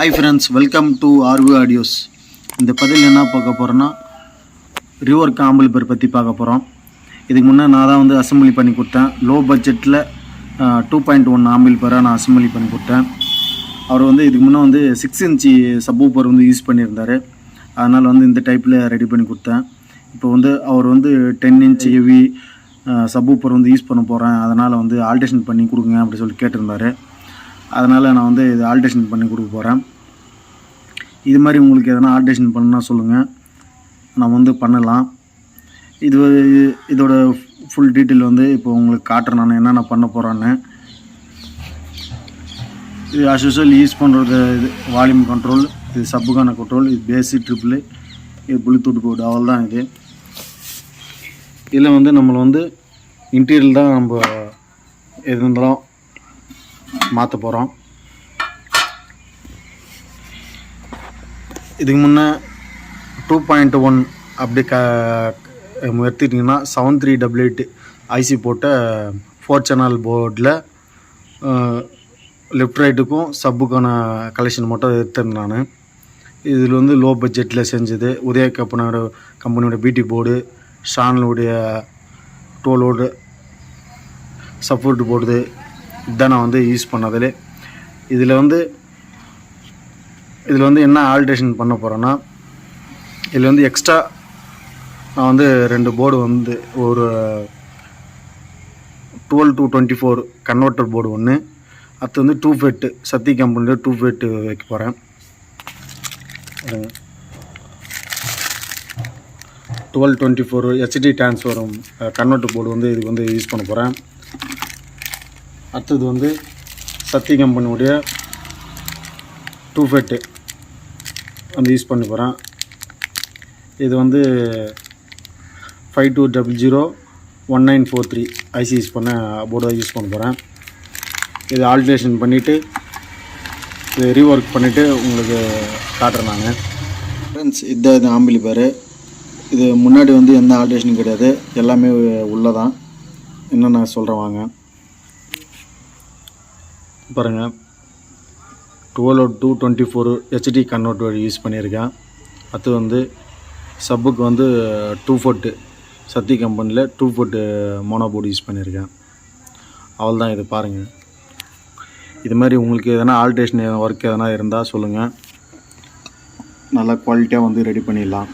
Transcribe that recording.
Hi friends, welcome to RV audios. இந்த பதில் என்ன பார்க்க போகிறோன்னா, ரிவர்க் ஆம்பிளிஃபையர் பற்றி பார்க்க போகிறோம். இதுக்கு முன்னே நான் தான் வந்து அசம்பிளி பண்ணி கொடுத்தேன். லோ பட்ஜெட்டில் 2.1 ஆம்பிளிஃபையராக நான் அசம்பிளி பண்ணி கொடுத்தேன். அவர் வந்து இதுக்கு முன்னே வந்து 6 இன்ச்சு சப்வூஃபர் வந்து யூஸ் பண்ணியிருந்தார். அதனால் வந்து இந்த டைப்பில் ரெடி பண்ணி கொடுத்தேன். இப்போ வந்து அவர் வந்து 10 இன்ச் ஹெவி சப்வூஃபர் வந்து யூஸ் பண்ண போகிறேன், அதனால் வந்து ஆல்ட்ரேஷன் பண்ணி கொடுங்க அப்படி சொல்லி கேட்டிருந்தார். அதனால் நான் வந்து இது ஆல்ட்ரேஷன் பண்ணி கொடுக்க போகிறேன். இது மாதிரி உங்களுக்கு எதனா ஆல்ட்ரேஷன் பண்ணால் சொல்லுங்கள், நம்ம வந்து பண்ணலாம். இதோட ஃபுல் டீட்டெயில் வந்து இப்போ உங்களுக்கு காட்டுறேன் நான் என்னென்ன பண்ண போகிறேன்னு. இது ஆஸ் யூஸ்வல் யூஸ் பண்ணுறது இது வால்யூம் கண்ட்ரோல், இது சப்புக்கான கண்ட்ரோல், இது பேஸு ட்ரிபிள், இது ப்ளூடூத் போர்டு, அவ்வளோ தான். இது இதில் வந்து நம்மளை வந்து இன்டீரியல் தான் நம்ம எது இருந்தாலும் மாற்ற போகிறோம். இதுக்கு முன்னே 2.1 அப்படி எடுத்துக்கிட்டிங்கன்னா 7388 ஐசி போட்ட 4 சேனல் போர்டில் லெஃப்ட் ரைட்டுக்கும் சப்புக்கான கலெக்ஷன் மட்டும் எடுத்திருந்தேன் நான். இதில் வந்து லோ பட்ஜெட்டில் செஞ்சது உதய கம்பெனியோட பிடி போர்டு, ஷானுடைய 12 சப்போர்ட் போர்டு, இதுதான் நான் வந்து யூஸ் பண்ணதில். இதில் வந்து என்ன ஆல்ட்ரேஷன் பண்ண போகிறேன்னா, இதில் வந்து எக்ஸ்ட்ரா நான் வந்து 2 போர்டு வந்து ஒரு 12 to 24 கன்வெர்ட்டர் போர்டு ஒன்று, அது வந்து 2 ஃபெட்டு சத்தி கம்பெனியில் 2 ஃபெட்டு வைக்க போகிறேன். 1224 ஹெச்டி டிரான்ஸ்ஃபர் கன்வெர்ட்டர் போர்டு வந்து இதுக்கு வந்து யூஸ் பண்ண போகிறேன். அடுத்தது வந்து சத்தி கம்பெனியுடைய 2 ஃபெட்டு வந்து யூஸ் பண்ணி போகிறேன். இது வந்து 52001943 ஐசி யூஸ் பண்ண போர்டு யூஸ் பண்ண போகிறேன். இது ஆல்ட்ரேஷன் பண்ணிவிட்டு இது ரீஒர்க் பண்ணிவிட்டு உங்களுக்கு காட்டுறேன் நான். ஃப்ரெண்ட்ஸ், இதுதான் இது ஆம்பிளிஃபையர். இது முன்னாடி வந்து எந்த ஆல்ட்ரேஷனும் கிடையாது, எல்லாமே உள்ளதான். என்ன நான் சொல்கிறேன் வாங்க பாருங்கள். 12 to 24 ஹெச்டி கன்வெர்ட்டர் யூஸ் பண்ணியிருக்கேன். அது வந்து சப்புக்கு வந்து 2 ஃபெட்டு சத்தி கம்பெனியில் 2 ஃபெட்டு மோனோ போர்டு யூஸ் பண்ணியிருக்கேன். அவ்வளோதான். இது பாருங்கள். இது மாதிரி உங்களுக்கு எதனா ஆல்ட்ரேஷன் ஒர்க் எதனா இருந்தால் சொல்லுங்கள், நல்லா குவாலிட்டியாக வந்து ரெடி பண்ணிடலாம்.